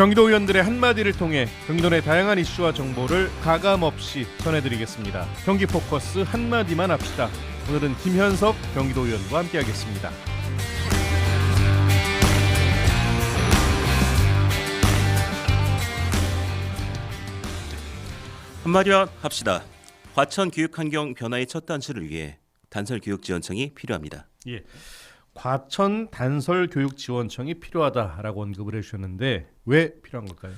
경기도 의원들의 한마디를 통해 경기도 내 다양한 이슈와 정보를 가감없이 전해드리겠습니다. 경기 포커스 한마디만 합시다. 오늘은 김현석 경기도 의원과 함께하겠습니다. 한마디만 합시다. 과천 교육환경 변화의 첫 단추를 위해 단설교육지원청이 필요합니다. 예, 과천 단설교육지원청이 필요하다라고 언급을 해주셨는데 왜 필요한 걸까요?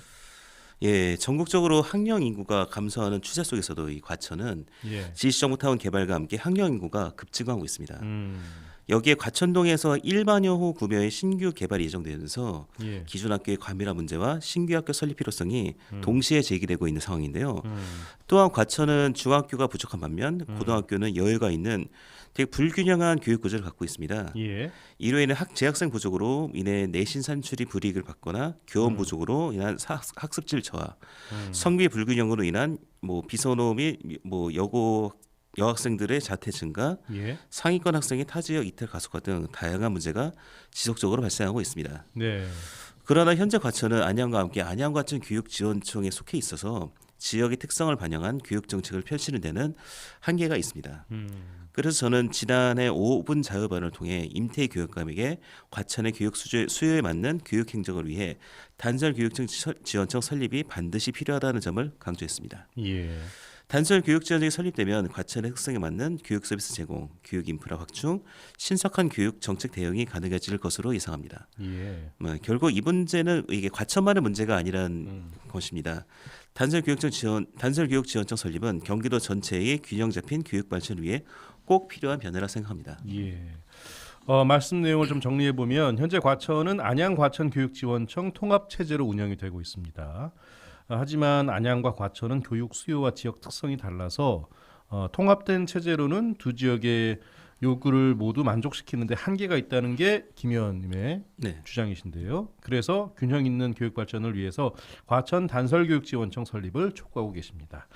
예, 전국적으로 학령 인구가 감소하는 추세 속에서도 이 과천은 지시정부타운 개발과 함께 학령 인구가 급증하고 있습니다. 여기에 과천동에서 1만여 호 구매의 신규 개발이 예정되면서 기존 학교의 과밀화 문제와 신규 학교 설립 필요성이 동시에 제기되고 있는 상황인데요. 또한 과천은 중학교가 부족한 반면 고등학교는 여유가 있는 되게 불균형한 교육 구조를 갖고 있습니다. 이로 인해 재학생 부족으로 인해 내신 산출이 불이익을 받거나 교원 부족으로 인한 학습질 저하, 성비 불균형으로 인한 비선호 및 여학생들의 자퇴 증가, 상위권 학생의 타 지역 이탈 가속화 등 다양한 문제가 지속적으로 발생하고 있습니다. 그러나 현재 과천은 안양과 함께 안양과천 교육지원청에 속해 있어서 지역의 특성을 반영한 교육 정책을 펼치는 데는 한계가 있습니다. 그래서 저는 지난해 5분 자유반을 통해 임태 교육감에게 과천의 교육 수요에 맞는 교육 행정을 위해 단설교육청 지원청 설립이 반드시 필요하다는 점을 강조했습니다. 단설교육지원청이 설립되면 과천의 특성에 맞는 교육 서비스 제공, 교육 인프라 확충, 신속한 교육 정책 대응이 가능해질 것으로 예상합니다. 결국 이 문제는 이게 과천만의 문제가 아니란 것입니다. 단설교육지원청 설립은 경기도 전체의 균형 잡힌 교육 발전을 위해 꼭 필요한 변화라 생각합니다. 말씀 내용을 좀 정리해 보면 현재 과천은 안양 과천 교육지원청 통합 체제로 운영이 되고 있습니다. 하지만 안양과 과천은 교육 수요와 지역 특성이 달라서 통합된 체제로는 두 지역의 요구를 모두 만족시키는데 한계가 있다는 게 김 의원님의 주장이신데요. 그래서 균형 있는 교육 발전을 위해서 과천 단설교육지원청 설립을 촉구하고 계십니다.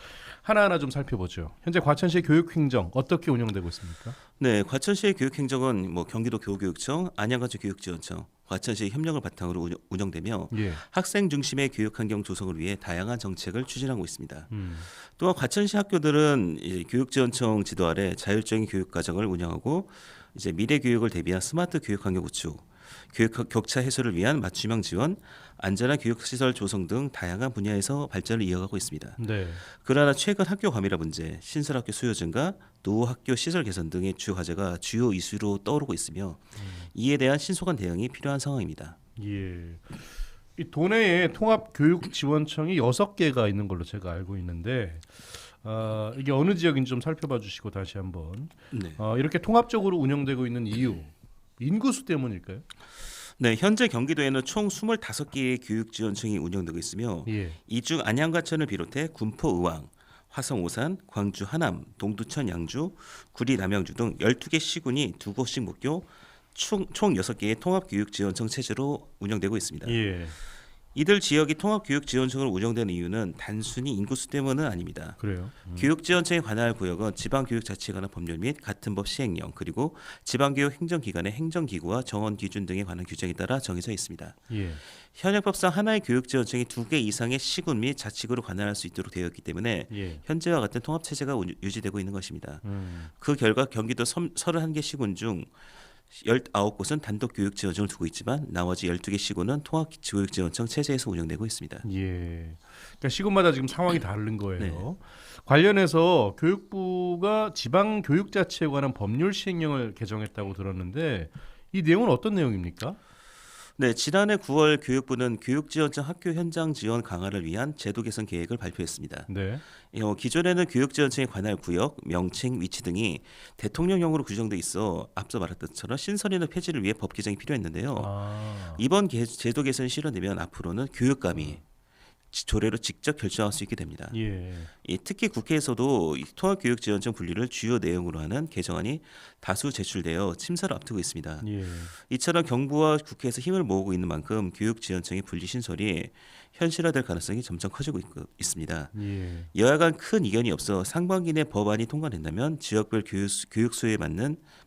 하나하나 좀 살펴보죠. 현재 과천시의 교육행정 어떻게 운영되고 있습니까? 네, 과천시의 교육행정은 경기도 교육청, 안양과천 교육지원청, 과천시의 협력을 바탕으로 운영되며 학생 중심의 교육환경 조성을 위해 다양한 정책을 추진하고 있습니다. 또한 과천시 학교들은 이제 교육지원청 지도 아래 자율적인 교육과정을 운영하고 이제 미래 교육을 대비한 스마트 교육환경 구축, 교육 격차 해소를 위한 맞춤형 지원, 안전한 교육시설 조성 등 다양한 분야에서 발전을 이어가고 있습니다. 그러나 최근 학교 과밀화 문제, 신설학교 수요 증가, 노후학교 시설 개선 등의 주요 과제가 주요 이슈로 떠오르고 있으며 이에 대한 신속한 대응이 필요한 상황입니다. 이 도내에 통합교육지원청이 6개가 있는 걸로 제가 알고 있는데 이게 어느 지역인지 좀 살펴봐 주시고 다시 한번 이렇게 통합적으로 운영되고 있는 이유, 인구수 때문일까요? 네, 현재 경기도에는 총 25개의 교육지원청이 운영되고 있으며 이 중 안양과천을 비롯해 군포 의왕, 화성 오산, 광주 하남, 동두천 양주, 구리 남양주 등 12개 시군이 2곳씩 묶여 총 6개의 통합교육지원청 체제로 운영되고 있습니다. 이들 지역이 통합교육지원청으로 운영되는 이유는 단순히 인구수 때문은 아닙니다. 그래요? 교육지원청에 관할 구역은 지방교육자치에 관한 법률 및 같은 법 시행령 그리고 지방교육 행정기관의 행정기구와 정원기준 등에 관한 규정에 따라 정해져 있습니다. 현행법상 하나의 교육지원청이 2개 이상의 시군 및 자치구로 관할할 수 있도록 되어 있기 때문에 현재와 같은 통합체제가 유지되고 있는 것입니다. 그 결과 경기도 31개 시군 중 19곳은 단독 교육지원청을 두고 있지만 나머지 12개 시군은 통합교육지원청 체제에서 운영되고 있습니다. 그러니까 시군마다 지금 상황이 다른 거예요. 관련해서 교육부가 지방교육자치에 관한 법률 시행령을 개정했다고 들었는데 이 내용은 어떤 내용입니까? 네, 지난해 9월 교육부는 교육지원청 학교 현장 지원 강화를 위한 제도 개선 계획을 발표했습니다. 기존에는 교육지원청에 관할 구역, 명칭, 위치 등이 대통령령으로 규정돼 있어 앞서 말했던 것처럼 신설이나 폐지를 위해 법 개정이 필요했는데요. 이번 제도 개선이 실현되면 앞으로는 교육감이 조례로 직접 결정할 수 있게 됩니다. 특히 국회에서도 통합교육지원청 분리를 주요 내용으로 하는 개정안이 다수 제출되어 심사를 앞두고 있습니다. 이처럼 정부와 국회에서 힘을 모으고 있는 만큼 교육지원청의 분리 신설이 현실화될 가능성이 점점 커지고 있습니다. 여야 간 큰 이견이 없어 상반기 내 법안이 통과된다면 지역별 교육 수요에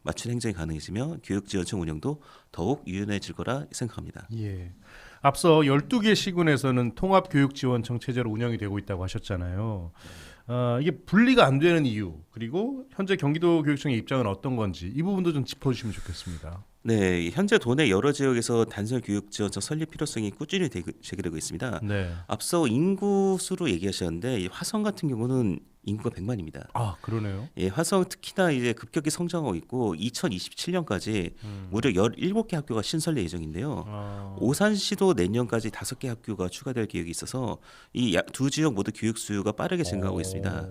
맞춘 행정이 가능해지며 교육지원청 운영도 더욱 유연해질 거라 생각합니다. 앞서 12개 시군에서는 통합교육지원청 체제로 운영이 되고 있다고 하셨잖아요. 이게 분리가 안 되는 이유, 그리고 현재 경기도 교육청의 입장은 어떤 건지 이 부분도 좀 짚어주시면 좋겠습니다. 네, 현재 도내 여러 지역에서 단설 교육 지원청 설립 필요성이 꾸준히 제기되고 있습니다. 네. 앞서 인구 수로 얘기하셨는데 이 화성 같은 경우는 인구가 100만입니다. 아, 그러네요. 예, 화성 특히나 이제 급격히 성장하고 있고 2027년까지 무려 17개 학교가 신설될 예정인데요. 오산시도 내년까지 5개 학교가 추가될 계획이 있어서 이 두 지역 모두 교육 수요가 빠르게 증가하고 있습니다.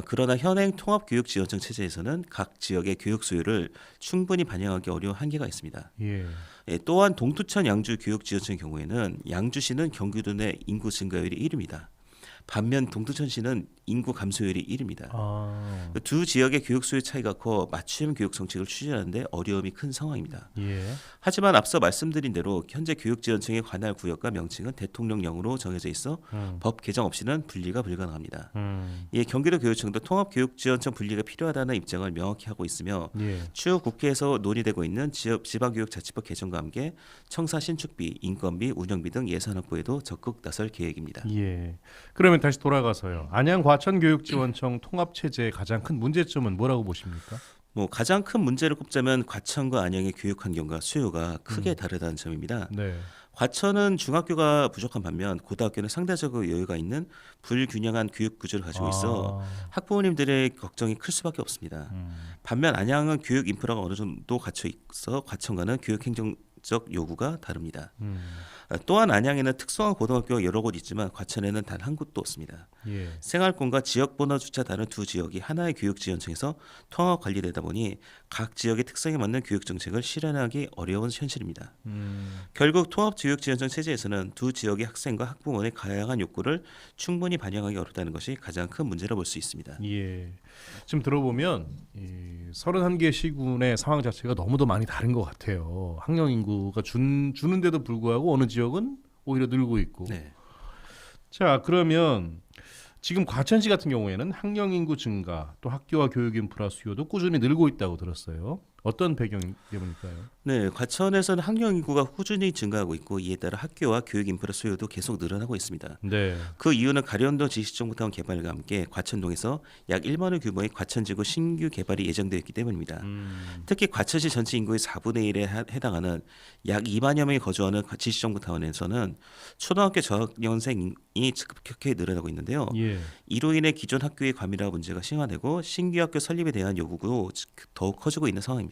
그러나 현행 통합교육지원청 체제에서는 각 지역의 교육 수요를 충분히 반영하기 어려운 한계가 있습니다. 예. 또한 동두천 양주 교육지원청의 경우에는 양주시는 경기도 내 인구 증가율이 1위입니다. 반면 동두천시는 인구 감소율이 1위입니다. 두 지역의 교육 수요 차이가 커 맞춤 교육 정책을 추진하는데 어려움이 큰 상황입니다. 예. 하지만 앞서 말씀드린 대로 현재 교육지원청의 관할 구역과 명칭은 대통령령으로 정해져 있어 법 개정 없이는 분리가 불가능합니다. 이에 경기도 교육청도 통합교육지원청 분리가 필요하다는 입장을 명확히 하고 있으며 추후 국회에서 논의되고 있는 지방교육자치법 개정과 함께 청사 신축비, 인건비, 운영비 등 예산 확보에도 적극 나설 계획입니다. 예. 그러면 다시 돌아가서요. 안양 과천교육지원청 통합체제의 가장 큰 문제점은 뭐라고 보십니까? 가장 큰 문제를 꼽자면 과천과 안양의 교육 환경과 수요가 크게 다르다는 점입니다. 네. 과천은 중학교가 부족한 반면 고등학교는 상대적으로 여유가 있는 불균형한 교육 구조를 가지고 있어 학부모님들의 걱정이 클 수밖에 없습니다. 반면 안양은 교육 인프라가 어느 정도 갖춰 있어 과천과는 교육 행정적 요구가 다릅니다. 또한 안양에는 특성화 고등학교가 여러 곳 있지만 과천에는 단 한 곳도 없습니다. 예. 생활권과 지역 번호조차 다른 두 지역이 하나의 교육지원청에서 통합 관리되다 보니 각 지역의 특성에 맞는 교육 정책을 실현하기 어려운 현실입니다. 결국 통합교육지원청 체제에서는 두 지역의 학생과 학부모의 다양한 욕구를 충분히 반영하기 어렵다는 것이 가장 큰 문제라 볼 수 있습니다. 예. 지금 들어보면 31개 시군의 상황 자체가 너무도 많이 다른 것 같아요. 학령 인구가 주는데도 불구하고 어느 지역은 오히려 늘고 있고. 네. 자, 그러면 지금 과천시 같은 경우에는 학령 인구 증가, 또 학교와 교육 인프라 수요도 꾸준히 늘고 있다고 들었어요. 어떤 배경 때문일까요? 네, 과천에서는 학령 인구가 꾸준히 증가하고 있고 이에 따라 학교와 교육 인프라 수요도 계속 늘어나고 있습니다. 네. 그 이유는 가련도 지식정보타운 개발과 함께 과천동에서 약 1만 호 규모의 과천지구 신규 개발이 예정되어 있기 때문입니다. 특히 과천시 전체 인구의 4분의 1에 해당하는 약 2만여 명이 거주하는 지식정보타운에서는 초등학교 저학년생이 급격히 늘어나고 있는데요. 예. 이로 인해 기존 학교의 과밀화 문제가 심화되고 신규 학교 설립에 대한 요구도 더욱 커지고 있는 상황입니다.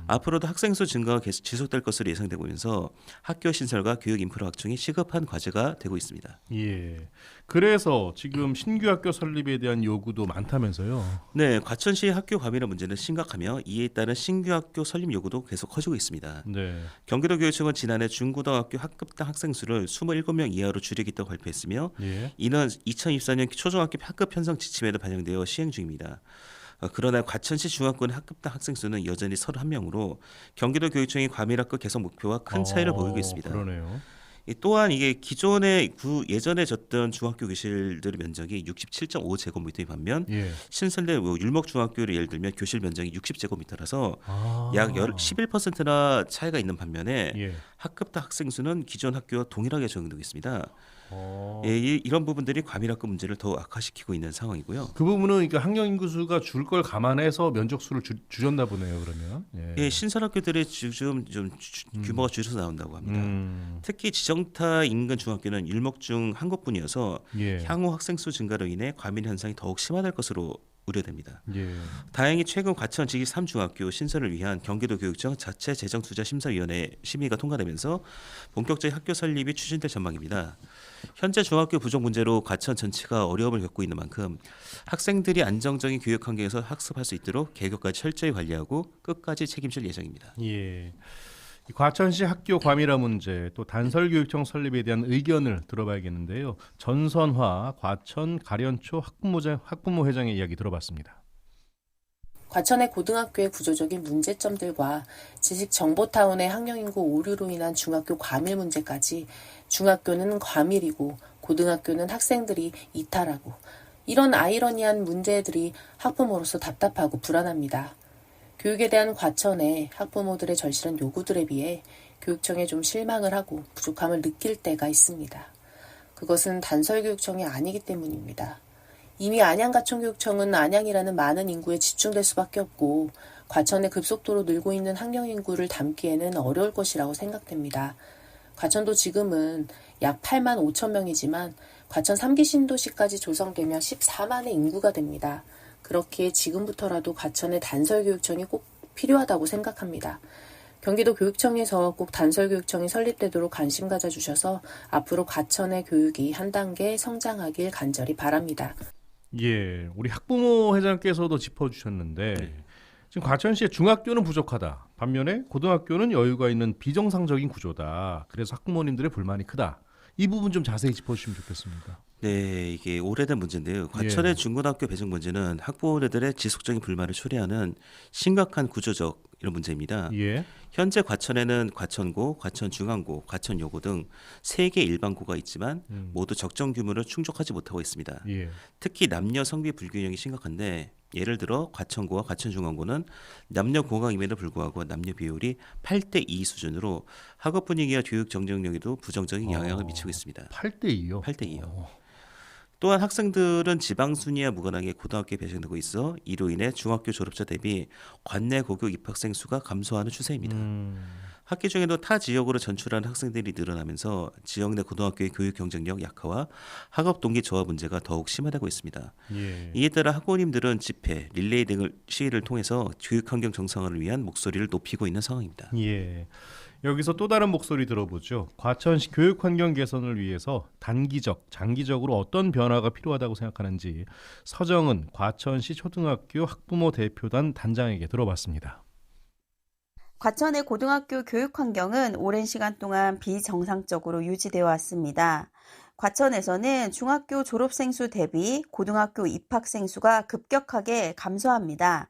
앞으로도 학생 수 증가가 계속 지속될 것으로 예상되고 있면서 학교 신설과 교육 인프라 확충이 시급한 과제가 되고 있습니다. 예. 그래서 지금 신규 학교 설립에 대한 요구도 많다면서요? 네, 과천시 학교 과밀화 문제는 심각하며 이에 따른 신규 학교 설립 요구도 계속 커지고 있습니다. 네. 경기도교육청은 지난해 중고등학교 학급당 학생 수를 27명 이하로 줄이겠다고 발표했으며 이는 2024년 초중학교 학급 편성 지침에도 반영되어 시행 중입니다. 그러나 과천시 중학교의 학급당 학생 수는 여전히 31명으로 경기도 교육청이 과밀학급 개선 목표와 큰 차이를 보이고 있습니다. 그러네요. 또한 이게 기존에 예전에 졌던 중학교 교실들의 면적이 67.5제곱미터인 반면 신설된 율목중학교를 예를 들면 교실 면적이 60제곱미터라서 약 11%나 차이가 있는 반면에 학급당 학생 수는 기존 학교와 동일하게 적용되고 있습니다. 이런 부분들이 과밀학급 문제를 더 악화시키고 있는 상황이고요. 그 부분은 그러니까 학령 인구 수가 줄 걸 감안해서 면적 수를 줄였나 보네요. 그러면 신설 학교들의 좀 규모가 줄여서 나온다고 합니다. 특히 지정타 인근 중학교는 율목중 한 곳뿐이어서 향후 학생 수 증가로 인해 과밀 현상이 더욱 심화될 것으로 우려됩니다. 다행히 최근 과천 지기 3중학교 신설을 위한 경기도 교육청 자체 재정 투자 심사위원회 심의가 통과되면서 본격적인 학교 설립이 추진될 전망입니다. 현재 중학교 부족 문제로 과천 전체가 어려움을 겪고 있는 만큼 학생들이 안정적인 교육 환경에서 학습할 수 있도록 개교까지 철저히 관리하고 끝까지 책임질 예정입니다. 과천시 학교 과밀화 문제, 또 단설교육청 설립에 대한 의견을 들어봐야겠는데요. 전선화 과천 가련초 학부모 회장의 이야기 들어봤습니다. 과천의 고등학교의 구조적인 문제점들과 지식정보타운의 학령인구 오류로 인한 중학교 과밀 문제까지 중학교는 과밀이고 고등학교는 학생들이 이탈하고 이런 아이러니한 문제들이 학부모로서 답답하고 불안합니다. 교육에 대한 과천의 학부모들의 절실한 요구들에 비해 교육청에 좀 실망을 하고 부족함을 느낄 때가 있습니다. 그것은 단설교육청이 아니기 때문입니다. 이미 안양과천교육청은 안양이라는 많은 인구에 집중될 수밖에 없고 과천의 급속도로 늘고 있는 학령 인구를 담기에는 어려울 것이라고 생각됩니다. 과천도 지금은 약 8만 5천 명이지만 과천 3기 신도시까지 조성되면 14만의 인구가 됩니다. 그렇기에 지금부터라도 과천의 단설교육청이 꼭 필요하다고 생각합니다. 경기도 교육청에서 꼭 단설교육청이 설립되도록 관심 가져주셔서 앞으로 과천의 교육이 한 단계 성장하길 간절히 바랍니다. 예, 우리 학부모 회장께서도 짚어주셨는데 지금 과천시의 중학교는 부족하다. 반면에 고등학교는 여유가 있는 비정상적인 구조다. 그래서 학부모님들의 불만이 크다. 이 부분 좀 자세히 짚어주시면 좋겠습니다. 네, 이게 오래된 문제인데요. 과천의 중고등학교 배정 문제는 학부모들의 지속적인 불만을 초래하는 심각한 구조적 이런 문제입니다. 예. 현재 과천에는 과천고, 과천중앙고, 과천여고 등 3개 일반고가 있지만 모두 적정 규모를 충족하지 못하고 있습니다. 예. 특히 남녀 성비 불균형이 심각한데 예를 들어 과천고와 과천중앙고는 남녀 공학임에도 불구하고 남녀 비율이 8대2 수준으로 학업 분위기와 교육 정정력에도 부정적인 영향을 미치고 있습니다. 8대2요? 8대2요. 또한 학생들은 지방 순위와 무관하게 고등학교에 배정되고 있어 이로 인해 중학교 졸업자 대비 관내 고교 입학생 수가 감소하는 추세입니다. 학기 중에도 타 지역으로 전출하는 학생들이 늘어나면서 지역 내 고등학교의 교육 경쟁력 약화와 학업 동기 저하 문제가 더욱 심화되고 있습니다. 예. 이에 따라 학부모님들은 집회, 릴레이 등을 시위를 통해서 교육 환경 정상화를 위한 목소리를 높이고 있는 상황입니다. 예. 여기서 또 다른 목소리 들어보죠. 과천시 교육 환경 개선을 위해서 단기적, 장기적으로 어떤 변화가 필요하다고 생각하는지 서정은 과천시 초등학교 학부모 대표단 단장에게 들어봤습니다. 과천의 고등학교 교육 환경은 오랜 시간 동안 비정상적으로 유지되어 왔습니다. 과천에서는 중학교 졸업생 수 대비 고등학교 입학생 수가 급격하게 감소합니다.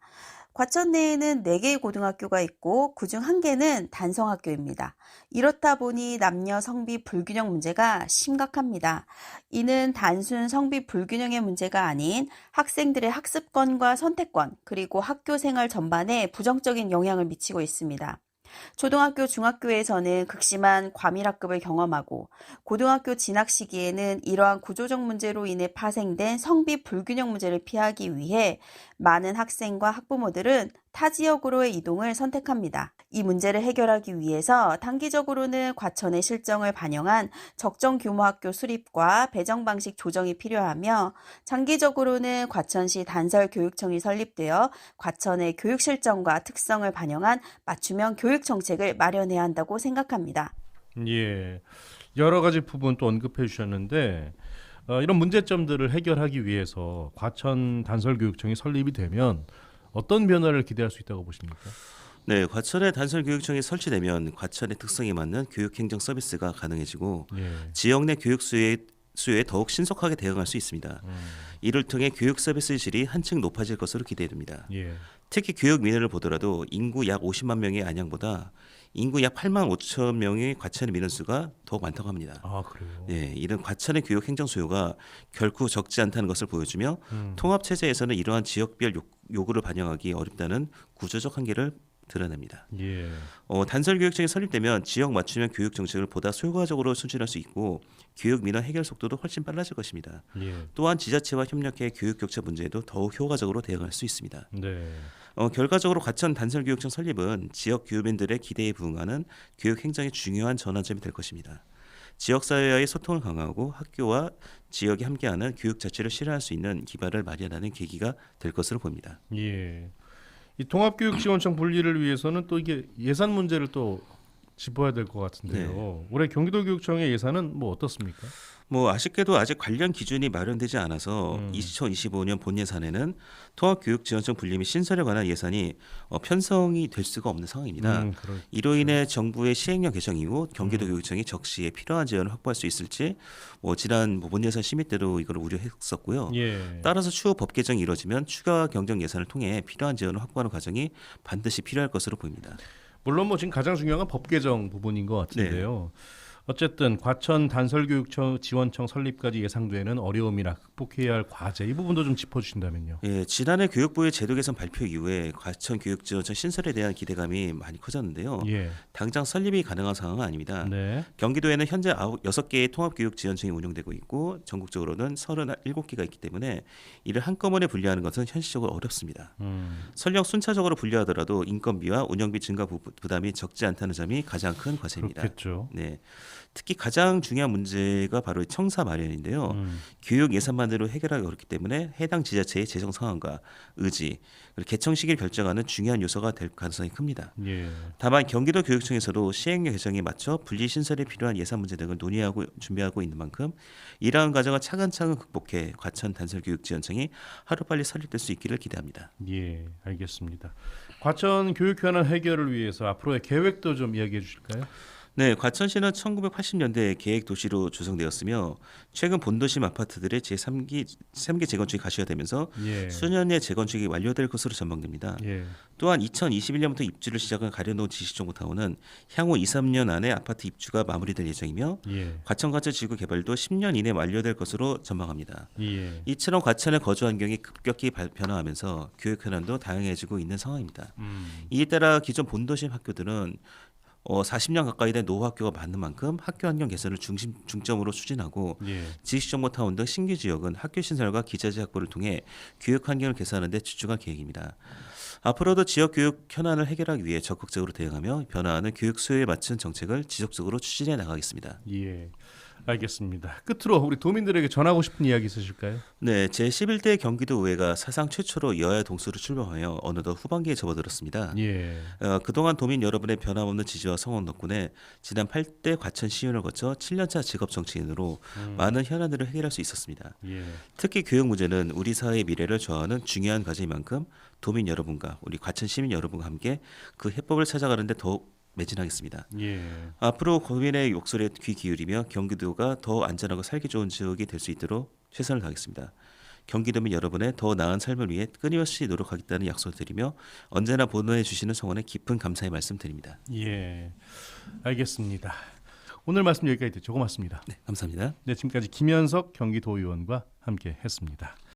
과천 내에는 4개의 고등학교가 있고 그중 1개는 단성학교입니다. 이렇다 보니 남녀 성비 불균형 문제가 심각합니다. 이는 단순 성비 불균형의 문제가 아닌 학생들의 학습권과 선택권 그리고 학교 생활 전반에 부정적인 영향을 미치고 있습니다. 초등학교, 중학교에서는 극심한 과밀학급을 경험하고 고등학교 진학 시기에는 이러한 구조적 문제로 인해 파생된 성비 불균형 문제를 피하기 위해 많은 학생과 학부모들은 타 지역으로의 이동을 선택합니다. 이 문제를 해결하기 위해서 단기적으로는 과천의 실정을 반영한 적정 규모 학교 수립과 배정 방식 조정이 필요하며 장기적으로는 과천시 단설교육청이 설립되어 과천의 교육 실정과 특성을 반영한 맞춤형 교육 정책을 마련해야 한다고 생각합니다. 예, 여러 가지 부분 또 언급해 주셨는데 이런 문제점들을 해결하기 위해서 과천 단설교육청이 설립이 되면 어떤 변화를 기대할 수 있다고 보십니까? 네, 과천의 단설교육청이 설치되면 과천의 특성에 맞는 교육행정 서비스가 가능해지고 지역 내 교육 수요에 더욱 신속하게 대응할 수 있습니다. 이를 통해 교육 서비스 질이 한층 높아질 것으로 기대됩니다. 특히 교육 민원을 보더라도 인구 약 50만 명의 안양보다 인구 약 8만 5천 명의 과천의 민원 수가 더 많다고 합니다. 아, 그래요? 네, 이런 과천의 교육 행정 수요가 결코 적지 않다는 것을 보여주며 통합 체제에서는 이러한 지역별 요구를 반영하기 어렵다는 구조적 한계를 드러냅니다. 단설교육청이 설립되면 지역 맞춤형 교육 정책을 보다 효과적으로 추진할 수 있고 교육 민원 해결 속도도 훨씬 빨라질 것입니다. 또한 지자체와 협력해 교육 격차 문제에도 더욱 효과적으로 대응할 수 있습니다. 결과적으로 과천 단설교육청 설립은 지역 교민들의 기대에 부응하는 교육 행정의 중요한 전환점이 될 것입니다. 지역사회와의 소통을 강화하고 학교와 지역이 함께하는 교육 자체를 실현할 수 있는 기반을 마련하는 계기가 될 것으로 보입니다. 이 통합교육지원청 분리를 위해서는 또 이게 예산 문제를 또 짚어야 될 것 같은데요. 올해 경기도교육청의 예산은 뭐 어떻습니까? 아쉽게도 아직 관련 기준이 마련되지 않아서 2025년 본 예산에는 통합교육지원청 분리 및 신설에 관한 예산이 편성이 될 수가 없는 상황입니다. 이로 인해 정부의 시행령 개정 이후 경기도교육청이 적시에 필요한 지원을 확보할 수 있을지 지난 본 예산 심의 때도 이걸 우려했었고요. 따라서 추후 법 개정이 이루어지면 추가 경정 예산을 통해 필요한 지원을 확보하는 과정이 반드시 필요할 것으로 보입니다. 물론 지금 가장 중요한 건 법 개정 부분인 것 같은데요. 어쨌든 과천 단설교육청 지원청 설립까지 예상되는 어려움이나 극복해야 할 과제 이 부분도 좀 짚어주신다면요. 예, 지난해 교육부의 제도 개선 발표 이후에 과천 교육지원청 신설에 대한 기대감이 많이 커졌는데요. 예. 당장 설립이 가능한 상황은 아닙니다. 네. 경기도에는 현재 6개의 통합교육지원청이 운영되고 있고 전국적으로는 37개가 있기 때문에 이를 한꺼번에 분리하는 것은 현실적으로 어렵습니다. 설령 순차적으로 분리하더라도 인건비와 운영비 증가 부담이 적지 않다는 점이 가장 큰 과제입니다. 그렇겠죠. 네, 특히 가장 중요한 문제가 바로 청사 마련인데요. 교육 예산만으로 해결하기 어렵기 때문에 해당 지자체의 재정 상황과 의지, 그리고 개청 시기를 결정하는 중요한 요소가 될 가능성이 큽니다. 예. 다만 경기도 교육청에서도 시행령 개정에 맞춰 분리 신설에 필요한 예산 문제 등을 논의하고 준비하고 있는 만큼 이러한 과정을 차근차근 극복해 과천 단설교육지원청이 하루빨리 설립될 수 있기를 기대합니다. 예, 알겠습니다. 과천 교육 현안 해결을 위해서 앞으로의 계획도 좀 이야기해 주실까요? 네, 과천시는 1980년대 계획 도시로 조성되었으며 최근 본도심 아파트들의 제3기 재건축이 가시가 되면서 예. 수년 내 재건축이 완료될 것으로 전망됩니다. 예. 또한 2021년부터 입주를 시작한 가려놓은 지식정보타운은 향후 2, 3년 안에 아파트 입주가 마무리될 예정이며 예. 과천과천 지구 개발도 10년 이내 완료될 것으로 전망합니다. 예. 이처럼 과천의 거주 환경이 급격히 변화하면서 교육 현안도 다양해지고 있는 상황입니다. 이에 따라 기존 본도심 학교들은 40년 가까이 된 노후 학교가 많은 만큼 학교 환경 개선을 중점으로 추진하고 예. 지식정보타운 등 신규 지역은 학교 신설과 기자재 확보를 통해 교육 환경을 개선하는 데 집중할 계획입니다. 앞으로도 지역 교육 현안을 해결하기 위해 적극적으로 대응하며 변화하는 교육 수요에 맞춘 정책을 지속적으로 추진해 나가겠습니다. 예. 알겠습니다. 끝으로 우리 도민들에게 전하고 싶은 이야기 있으실까요? 네, 제11대 경기도의회가 사상 최초로 여야 동수로 출범하여 어느덧 후반기에 접어들었습니다. 예. 그동안 도민 여러분의 변함없는 지지와 성원 덕분에 지난 8대 과천 시윤을 거쳐 7년차 직업 정치인으로 많은 현안들을 해결할 수 있었습니다. 예. 특히 교육 문제는 우리 사회의 미래를 좌우하는 중요한 과제인 만큼 도민 여러분과 우리 과천 시민 여러분과 함께 그 해법을 찾아가는 데 더욱 매진하겠습니다. 예. 앞으로 국민의 목소리에 귀 기울이며 경기도가 더 안전하고 살기 좋은 지역이 될 수 있도록 최선을 다하겠습니다. 경기도민 여러분의 더 나은 삶을 위해 끊임없이 노력하겠다는 약속을 드리며 언제나 보내주시는 성원에 깊은 감사의 말씀 드립니다. 예. 알겠습니다. 오늘 말씀 여기까지 듣죠. 고맙습니다. 네, 감사합니다. 네, 지금까지 김현석 경기도의원과 함께 했습니다.